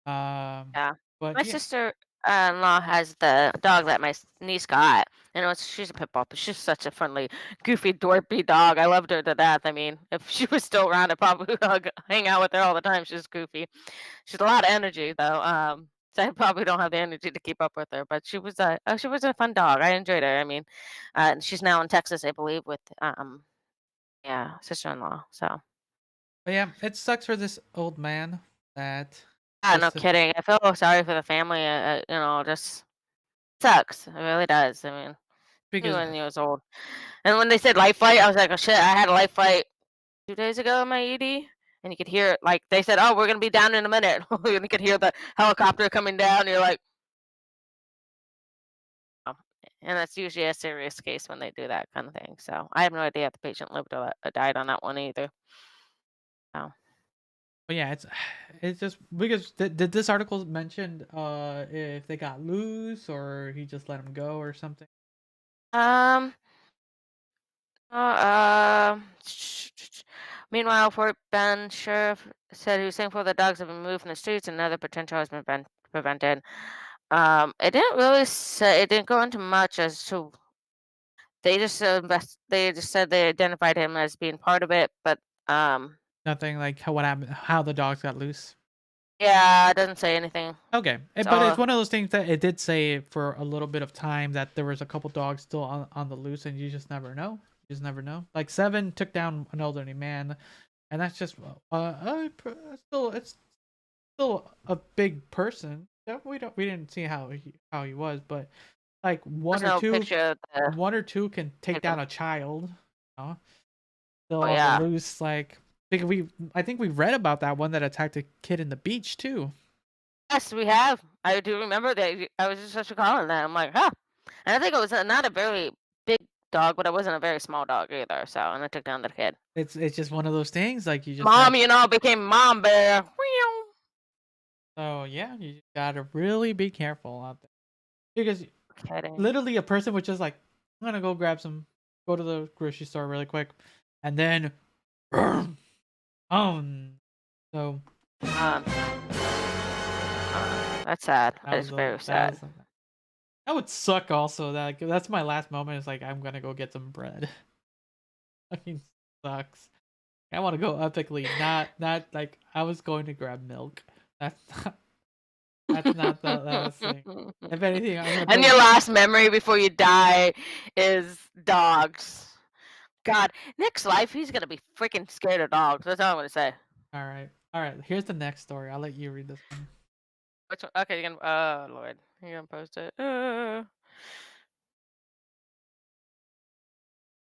Um, Yeah. but My yeah, sister-in-law has the dog that my niece got. You know, she's a pit bull, but she's such a friendly, goofy, dorky dog. I loved her to death. I mean, if she was still around, I'd probably hang out with her all the time. She's goofy. She's a lot of energy, though. So I probably don't have the energy to keep up with her. But she was a fun dog. I enjoyed her. I mean, and she's now in Texas, I believe, with yeah, sister-in-law. So but yeah, it sucks for this old man that yeah, no just kidding. I feel sorry for the family. You know, just sucks. It really does. I mean. because 21 years old. And when they said life flight, I was like, oh shit, I had a life flight 2 days ago in my ED. And you could hear it, like they said, oh, we're gonna be down in a minute. And you could hear the helicopter coming down. And you're like, oh. And that's usually a serious case when they do that kind of thing. So I have no idea if the patient lived or died on that one either. So but yeah, it's just because did this article mention if they got loose or he just let him go or something? um meanwhile, Fort Bend sheriff said he was thankful the dogs have been moved from the streets and another potential has been prevented. It didn't really say. It didn't go into much as to. They just said they identified him as being part of it, but Nothing like what happened, how the dogs got loose. yeah, it doesn't say anything. Okay, but it's So one of those things that it did say for a little bit of time that there was a couple dogs still on the loose, and you just never know. You just never know. Like 7 took down an elderly man, and that's just still, it's still a big person. Yeah, we didn't see how he was, but like there's no picture of the one or two can take down victim. a child. You know? Still Oh on the yeah, loose. Like I think we read about that one that attacked a kid in the beach too. yes, we have. I do remember that. I was just recalling that. I'm like, huh. And I think it was not a very big dog, but it wasn't a very small dog either. So, and I took down the kid. It's just one of those things. Like you just Mom, you know, became mom bear. So yeah, you just gotta really be careful out there because Kidding. literally a person was just like, I'm gonna go go to the grocery store really quick, and then, so Um, that's sad. that That was is very that sad. was that would suck. Also, that's my last moment. Is like I'm gonna go get some bread. Fucking sucks. I want to go epically, not like I was going to grab milk. That's not that's not the last thing. If anything, I'm gonna And put. your last memory before you die is dogs. God, Nick's life, he's gonna be freaking scared of dogs. That's all I'm gonna say. All right. Here's the next story. I'll let you read this one. Which one? Okay, you're gonna. Oh Lord, you're gonna post it.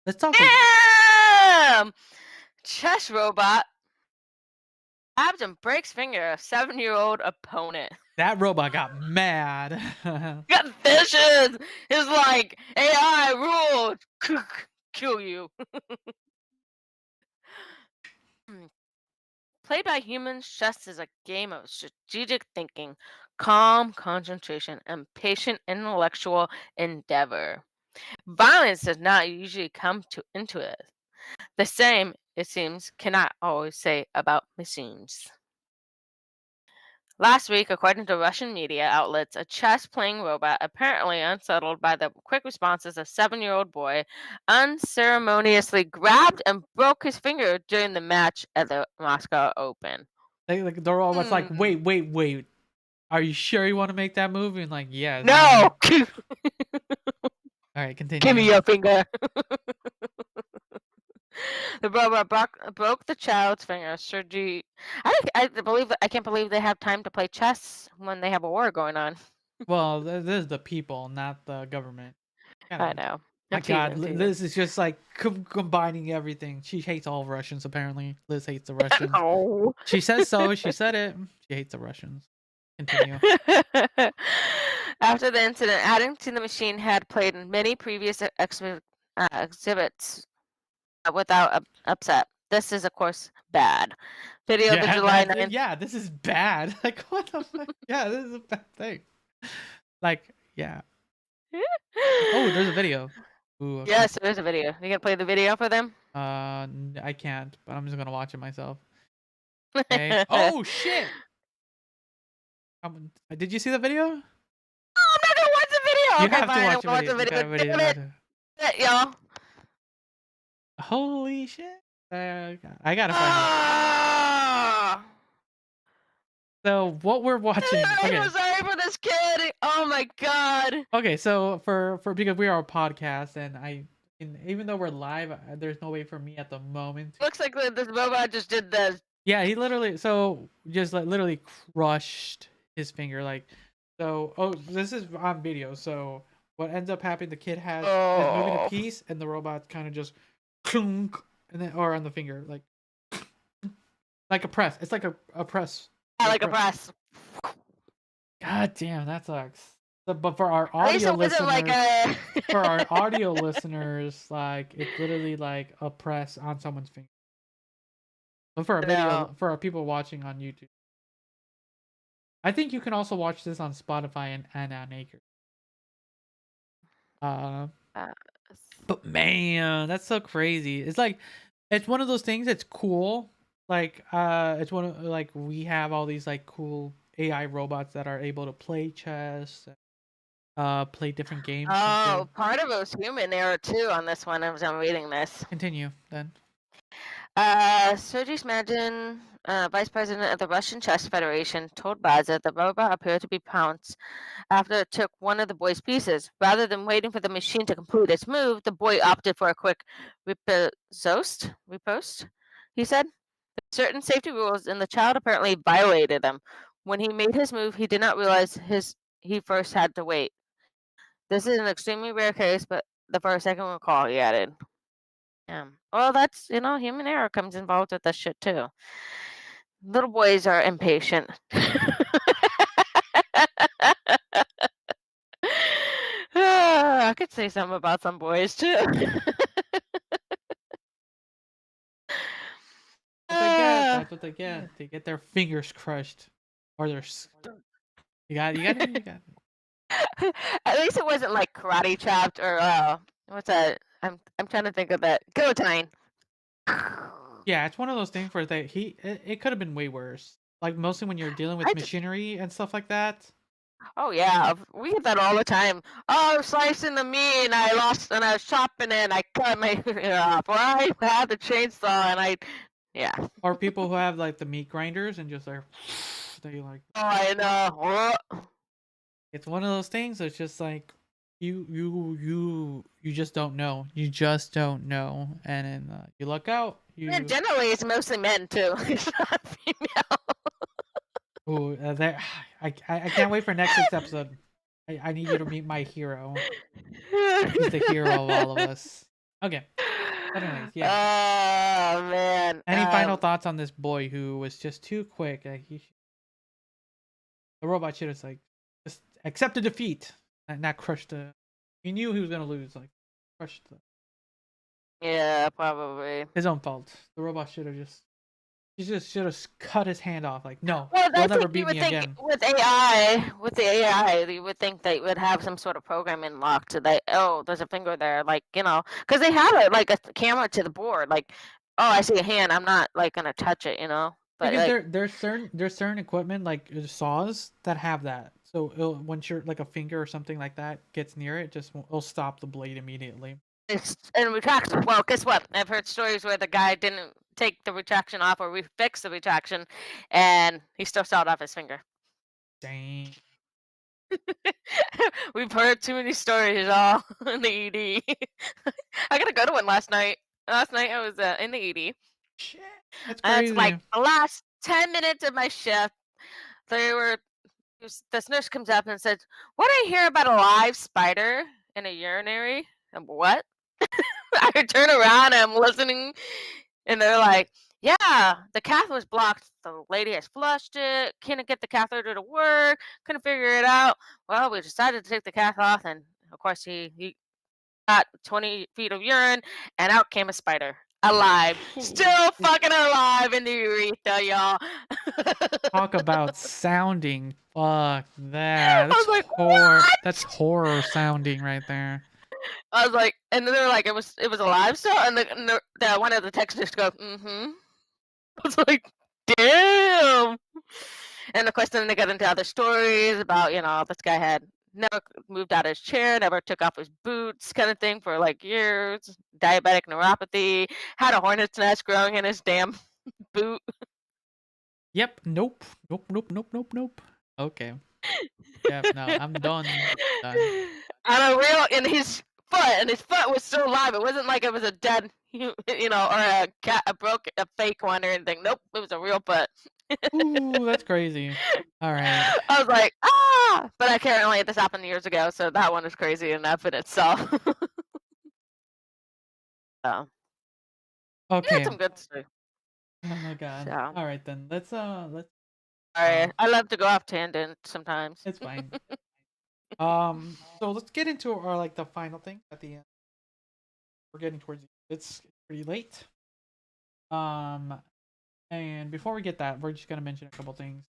Let's talk. Damn! Chess robot stabs and breaks finger of 7-year-old opponent. That robot got mad. Got vicious. It's like AI rules. Kill you. Played by humans, chess is a game of strategic thinking, calm concentration, and patient intellectual endeavor. Violence does not usually come into it. The same, it seems, cannot always say about machines. Last week, according to Russian media outlets, a chess-playing robot, apparently unsettled by the quick responses of a 7-year-old boy, unceremoniously grabbed and broke his finger during the match at the Moscow Open. Like the robot's like, wait. Are you sure you want to make that move? And like, yes. No! All right, continue. Give me your finger. The robot broke the child's finger. Sergey, I can't believe they have time to play chess when they have a war going on. Well, this is the people, not the government. I know. My I'm God, teasing, teasing. Liz is just like combining everything. She hates all Russians. Apparently, Liz hates the Russians. No. She says so. She said it. She hates the Russians. Continue. After the incident, adding to the machine had played in many previous exhibits without upset. This is, of course, bad. Video of the July 9th. Yeah, this is bad. Like, what the fuck? Yeah, this is a bad thing. Like, yeah. Oh, there's a video. Ooh, okay. Yes, there's a video. You gonna play the video for them? I can't, but I'm just gonna watch it myself. Okay. Oh shit! Did you see the video? Oh, I'm not gonna watch the video. You Okay, have fine. to I'm watch the gonna video. You gotta Damn video. it, y'all. Holy shit! I gotta find it. Ah! So what we're watching? I'm Okay. so sorry for this kid. Oh my god. Okay, so for because we are a podcast and even though we're live, there's no way for me at the moment. Looks like this robot just did this. Yeah, he literally just like literally crushed his finger like so. Oh, this is on video. So what ends up happening? The kid is moving a piece, and the robot kind of just clunk, and then or on the finger like a press. It's like a press. Yeah, like a press. God damn, that sucks. But for our At least audio it wasn't listeners, like a. for our audio listeners, like it's literally like a press on someone's finger. But for our video, for our people watching on YouTube, I think you can also watch this on Spotify and on Anchor. But man, that's so crazy. It's like it's one of those things that's cool. Like it's one of like we have all these like cool AI robots that are able to play chess, play different games. Oh, part of it was human error too on this one as I'm reading this. Continue then. Sergei Smagin, vice president of the Russian Chess Federation, told Baza the robot appeared to be pounced after it took one of the boy's pieces. Rather than waiting for the machine to complete its move, the boy opted for a quick riposte, he said. Certain safety rules, and the child apparently violated them. When he made his move, he did not realize he first had to wait. This is an extremely rare case, but the first I can recall, he added. Well, that's, human error comes involved with this shit too. Little boys are impatient. I could say something about some boys too. That's what they get. They get their fingers crushed. Or there's you got At least it wasn't like karate chopped or what's that? I'm trying to think of that guillotine. yeah, it's one of those things where it could have been way worse. Like mostly when you're dealing with I machinery and stuff like that. Oh yeah, we get that all the time. Oh, I was slicing the meat and I lost and I was chopping it and I cut my ear off. Or I had the chainsaw and yeah. Or people who have like the meat grinders and just like they like Oh, I know. it's one of those things that's just like you just don't know. You just don't know. And then you look out, And generally, it's mostly men too. It's not female. Ooh, there I can't wait for next week's episode. I need you to meet my hero. He's the hero of all of us. Okay. But anyways, yeah. Oh man. Any final thoughts on this boy who was just too quick? Like the robot should have like just accepted defeat and not crushed the. He knew he was gonna lose. Like crushed the. Yeah, probably. His own fault. The robot should have just. He just should have cut his hand off. Like no, Well, they'll I never think beat you would me think again. with the AI, you would think they would have some sort of programming locked to that. Oh, there's a finger there, like because they have it like a camera to the board. Like, oh, I see a hand. I'm not like gonna touch it, But Because like, there's certain equipment like saws that have that. So once you're like a finger or something like that gets near it, it'll stop the blade immediately. and retraction. Well, guess what? I've heard stories where the guy didn't take the retraction off or refix the retraction, and he still sawed off his finger. Dang. We've heard too many stories all in the ED. I gotta go to one last night. Last night I was in the ED. Shit, that's And crazy. it's like the last 10 minutes of my shift. This nurse comes up and says, "What I hear about a live spider in a urinary?" And what? I turn around and I'm listening, and they're like, "Yeah, the catheter was blocked. The lady has flushed it. Couldn't get the catheter to work. Couldn't figure it out. Well, we decided to take the catheter off, and of course he got 20 feet of urine, and out came a spider, alive, still fucking alive in the urethra, y'all." Talk about sounding. Fuck that. I was like, That's horror sounding right there. I was like, and they're like, it was alive still, and the one of the texts just goes, "Mm-hmm." I was like, damn. And of course, then they got into other stories about, this guy had never moved out of his chair, never took off his boots, kind of thing for like years, diabetic neuropathy, had a hornet's nest growing in his damn boot. Yep. Nope. Okay. Yep. No, I'm done. And his foot was still alive. It wasn't like it was a dead, or a fake one or anything. Nope, it was a real foot. Ooh, that's crazy. All right. I was like, ah! But apparently this happened years ago, so that one is crazy enough in itself. So. Okay. Some good stuff. Oh my god. So. All right then. Let's. Sorry, I love to go off tangent sometimes. It's fine. So let's get into our the final thing at the end. We're getting towards it's pretty late. And before we get that, we're just gonna mention a couple things.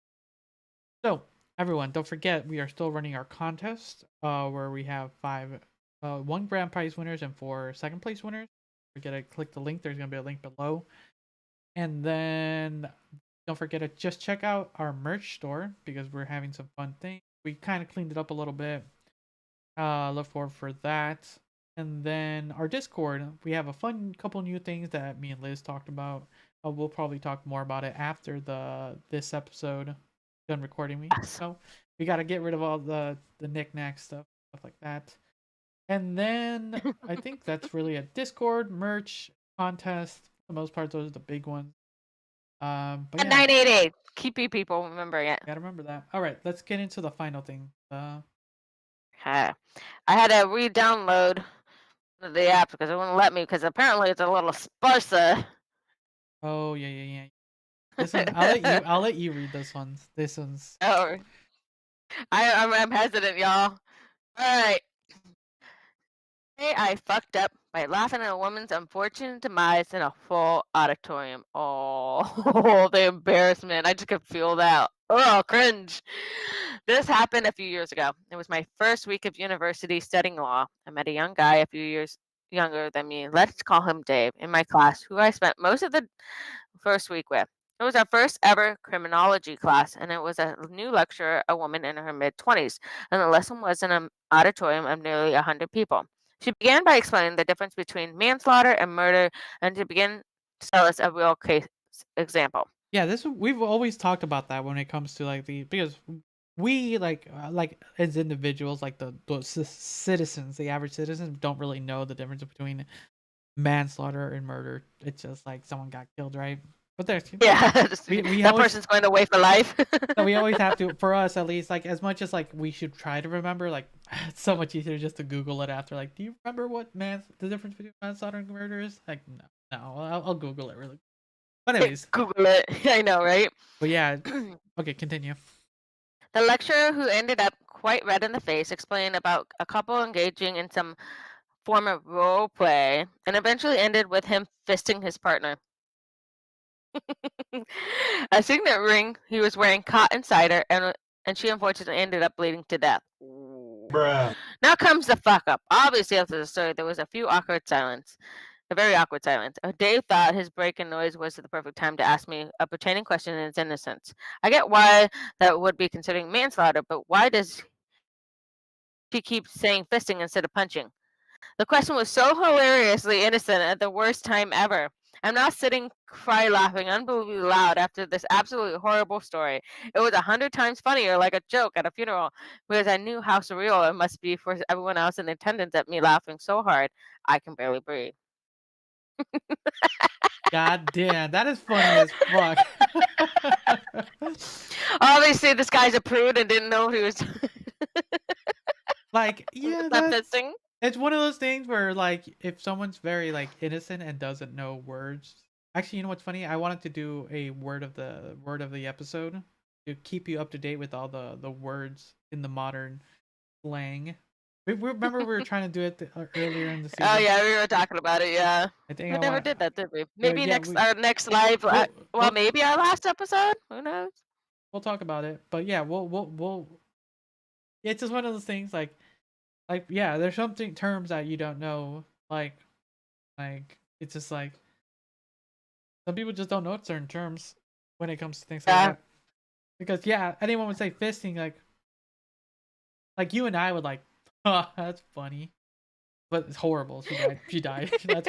So everyone, don't forget we are still running our contest, where we have 1 grand prize winners and 4 second place winners. We're gonna click the link. There's gonna be a link below, and then don't forget to just check out our merch store because we're having some fun things. We kind of cleaned it up a little bit. Look forward for that. And then our Discord, we have a fun couple new things that me and Liz talked about. We'll probably talk more about it after this episode done recording me. So we got to get rid of all the knickknack stuff like that. And then I think that's really a Discord, merch, contest. For the most part, those are the big ones. But yeah. 988. Keep you people remembering it. Gotta remember that. All right, let's get into the final thing. Okay. I had to re-download the app because it wouldn't let me because apparently it's a little sparser. Oh yeah. This one, I'll let you read this one. This one's. Oh, I'm hesitant, y'all. All right. Today I fucked up by laughing at a woman's unfortunate demise in a full auditorium. Oh, the embarrassment! I just could feel that Oh, cringe. This happened a few years ago. It was my first week of university studying law. I met a young guy a few years younger than me. Let's call him Dave, in my class, who I spent most of the first week with. It was our first ever criminology class, and it was a new lecturer, a woman in her mid 20s, and the lesson was in an auditorium of nearly 100 people. She began by explaining the difference between manslaughter and murder, and to begin to tell us a real case example. Yeah, we've always talked about that when it comes to like because we like as individuals, like the citizens, the average citizens don't really know the difference between manslaughter and murder. It's just like someone got killed, right? But there's Yeah, we that always person's going away for life. so we always have to, for us at least, like as much as like we should try to remember, like it's so much easier just to Google it after. Like, do you remember what the difference between manslaughter and murder is? Like, no, I'll Google it really. But anyways, Google it. I know, right? but yeah, okay, continue. The lecturer, who ended up quite red in the face, explained about a couple engaging in some form of role play and eventually ended with him fisting his partner. A signet ring he was wearing caught inside her, and she unfortunately ended up bleeding to death. Bruh. Now comes the fuck up. Obviously, after the story, there was a very awkward silence. Dave thought his break in noise was the perfect time to ask me a pertaining question in his innocence. I get why that would be considering manslaughter, but why does she keep saying fisting instead of punching? The question was so hilariously innocent at the worst time ever. I'm now sitting cry laughing unbelievably loud after this absolutely horrible story. It was 100 times funnier, like a joke at a funeral, because I knew how surreal it must be for everyone else in attendance at me laughing so hard I can barely breathe. God damn, that is funny as fuck. Obviously, this guy's a prude and didn't know he was Like, yeah, not fisting. it's one of those things where like if someone's very like innocent and doesn't know words. Actually, you know what's funny? I wanted to do a word of the episode to keep you up to date with all the words in the modern slang. We remember we were trying to do it earlier in the season. Oh yeah, we were talking about it. Yeah, I think we I never want. did that, did we? Maybe Yeah, our next live. Well, we'll maybe our last episode. Who knows? we'll talk about it. But yeah, we'll. It's just one of those things like yeah. There's something terms that you don't know like it's just like some people just don't know certain terms when it comes to things like Yeah. that. Because yeah, anyone would say fisting like you and I would like, oh, that's funny, but it's horrible. She died. She died.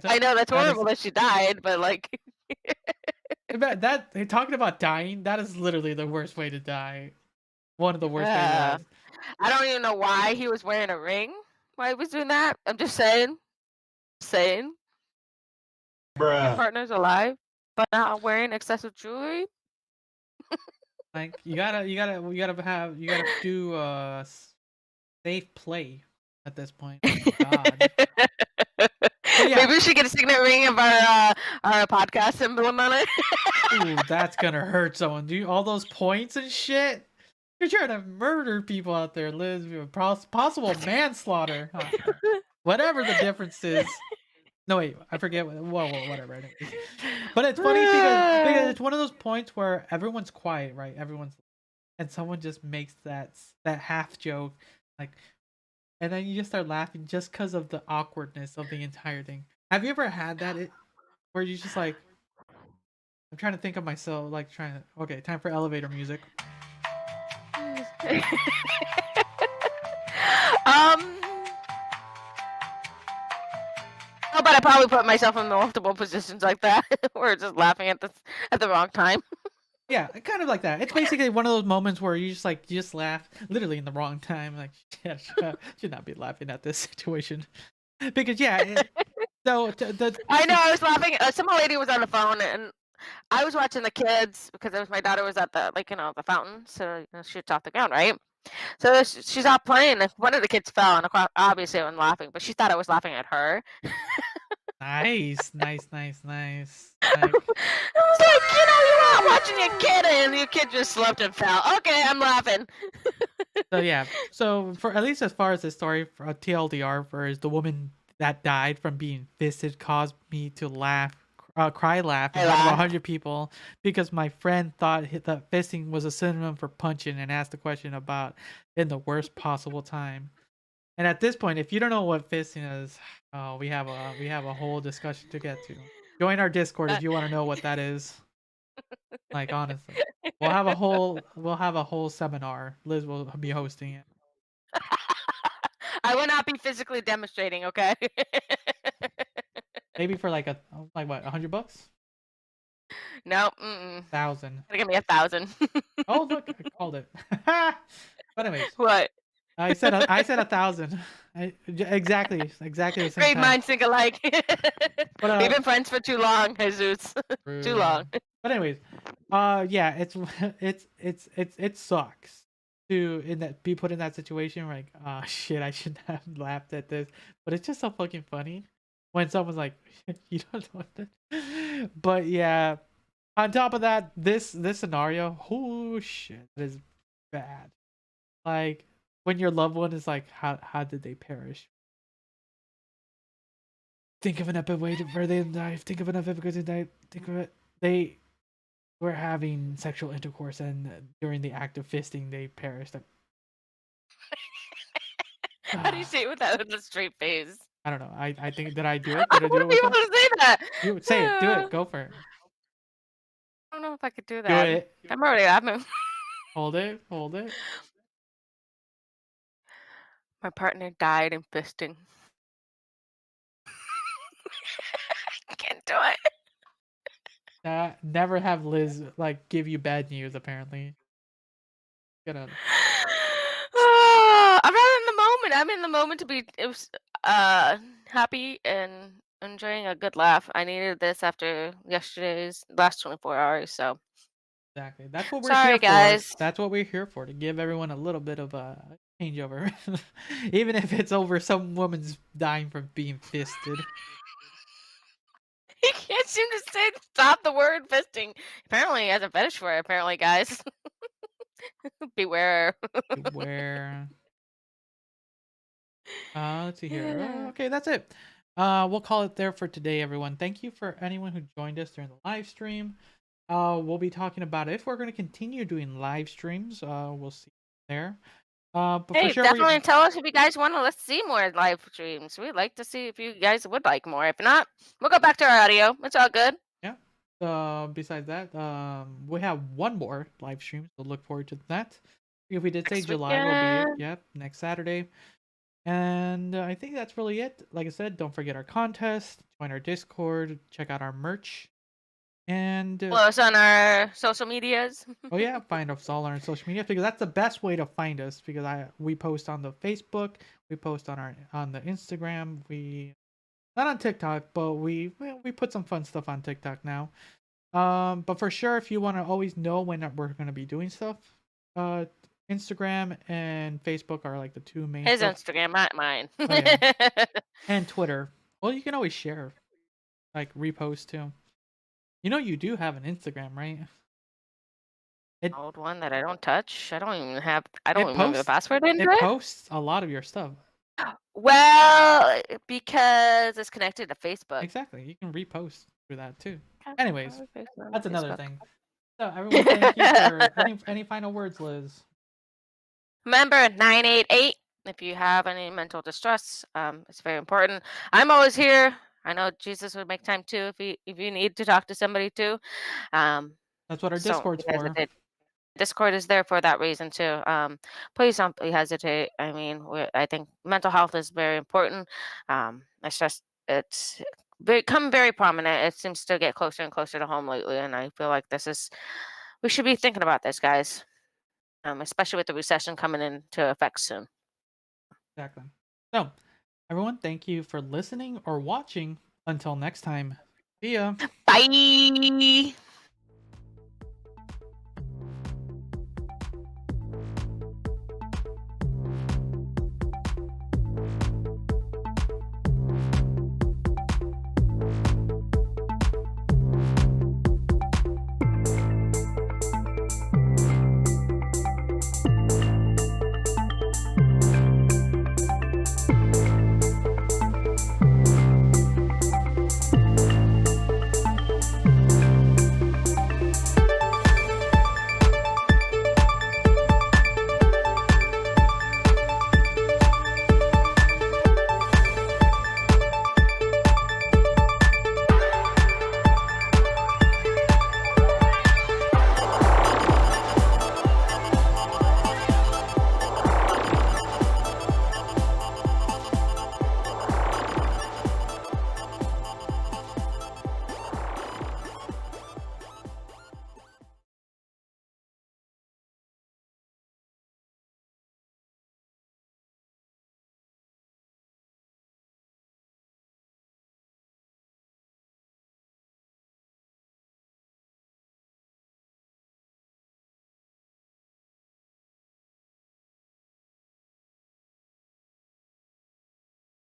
I know that's that is- horrible that she died, but like, that talking about dying, that is literally the worst way to die. One of the worst ways to yeah. die. I don't even know why he was wearing a ring. Why he was doing that? I'm just saying. Saying your Bruh. partner's alive, but not wearing excessive jewelry. Like you gotta do safe play at this point. Oh my God. yeah. Maybe we should get a signet ring of our podcast emblem on it. Ooh, that's gonna hurt someone. Do all those points and shit. You're trying to murder people out there, Liz. Possible manslaughter. Huh? Whatever the difference is. No wait, I forget. Whoa, whatever. Anyways. But it's funny because it's one of those points where everyone's quiet, right? And someone just makes that half joke, like, and then you just start laughing just because of the awkwardness of the entire thing. Have you ever had that? Where you just like, I'm trying to think of myself, like okay, time for elevator music. Oh, but I probably put myself in multiple positions like that, where just laughing at the wrong time. Yeah, kind of like that. It's basically one of those moments where you just laugh literally in the wrong time. Like, yeah, should not be laughing at this situation because yeah. I know I was laughing. Some lady was on the phone and I was watching the kids because my daughter was at the the fountain, so she's off the ground, right? So she's out playing. And one of the kids fell, and obviously I was laughing, but she thought I was laughing at her. Nice. I was like, you're not watching your kid, and your kid just slipped and fell. Okay, I'm laughing. So yeah, so for at least as far as the story for TLDR for is the woman that died from being fisted caused me to laugh cry laugh in I front of laugh. 100 people because my friend thought that fisting was a synonym for punching and asked the question about in the worst possible time. And at this point, if you don't know what fisting is, oh, we have a whole discussion to get to. Join our Discord if you want to know what that is. Like honestly, we'll have a whole seminar. Liz will be hosting it. I will not be physically demonstrating, okay? Maybe for like what, $100? No, 1,000. Gotta give me 1,000. Oh look, I called it. But anyways, What? I said 1,000. Exactly the same Great time. minds think alike. But We've been friends for too long, Jesus. Too long. But anyways, yeah, it sucks to be put in that situation. Like, oh shit, I shouldn't have laughed at this, but it's just so fucking funny when someone's like, you don't know that. But yeah, on top of that, this scenario, oh shit, that is bad. Like when your loved one is like, how did they perish? Think of an epic way where they died. Think of an epic because they died. Think of it. They were having sexual intercourse, and during the act of fisting, they perished. How do you say it with a straight face? I don't know. I think, did I do it? I Did I do wouldn't it be with able that? to say that. You say it. Do it. Go for it. I don't know if I could do Do that. it. I'm already laughing. Hold it. Hold it. My partner died in fisting. I can't do it. Never have Liz like give you bad news. Apparently, gonna. I'm not in the moment. I'm in the moment to be happy and enjoying a good laugh. I needed this after yesterday's last 24 hours. So Exactly. That's what we're sorry, here guys. for. That's what we're here for, to give everyone a little bit of a changeover. Even if it's over some woman's dying from being fisted. He can't seem to stop the word fisting. Apparently, he has a fetish for it. Apparently, guys. Beware. Beware. Let's see here. Okay, that's it. We'll call it there for today, everyone. Thank you for anyone who joined us during the live stream. We'll be talking about if we're going to continue doing live streams. We'll see there. But Hey, for sure, definitely tell us if you guys want to let's see more live streams. We'd like to see if you guys would like more. If not, we'll go back to our audio. It's all good. yeah. Besides that, we have one more live stream, so look forward to that. If we did say Next July will be it, weekend. yep, next Saturday. And I think that's really it. Like I said, don't forget our contest, join our Discord, check out our merch, and Follow us on our social medias. oh yeah, find us all on our social media because that's the best way to find us. Because we post on the Facebook, we post on the Instagram, we not on TikTok, but we put some fun stuff on TikTok now. But for sure, if you want to always know when we're gonna be doing stuff, Instagram and Facebook are like the two main. His Instagram, not mine. Oh, yeah. And Twitter. Well, you can always share, like repost too. You know, you do have an Instagram, right? Old one that I don't touch. I don't even have. I It don't remember the posts- password into It it. posts a lot of your stuff. Well, because it's connected to Facebook. Exactly. You can repost through that too. Okay, Anyways, well, Facebook, that's another Facebook. thing. So everyone, thank you for any final words, Liz. Remember 988 if you have any mental distress. It's very important. I'm always here. I know Jesus would make time too if you need to talk to somebody too. That's what our So Discord's don't for. hesitate. Discord is there for that reason too. Please don't hesitate. I mean, I think mental health is very important. It's become very prominent. It seems to get closer and closer to home lately, and I feel like we should be thinking about this, guys. Especially with the recession coming into effect soon. Exactly. So, everyone, thank you for listening or watching. Until next time, see ya. Bye.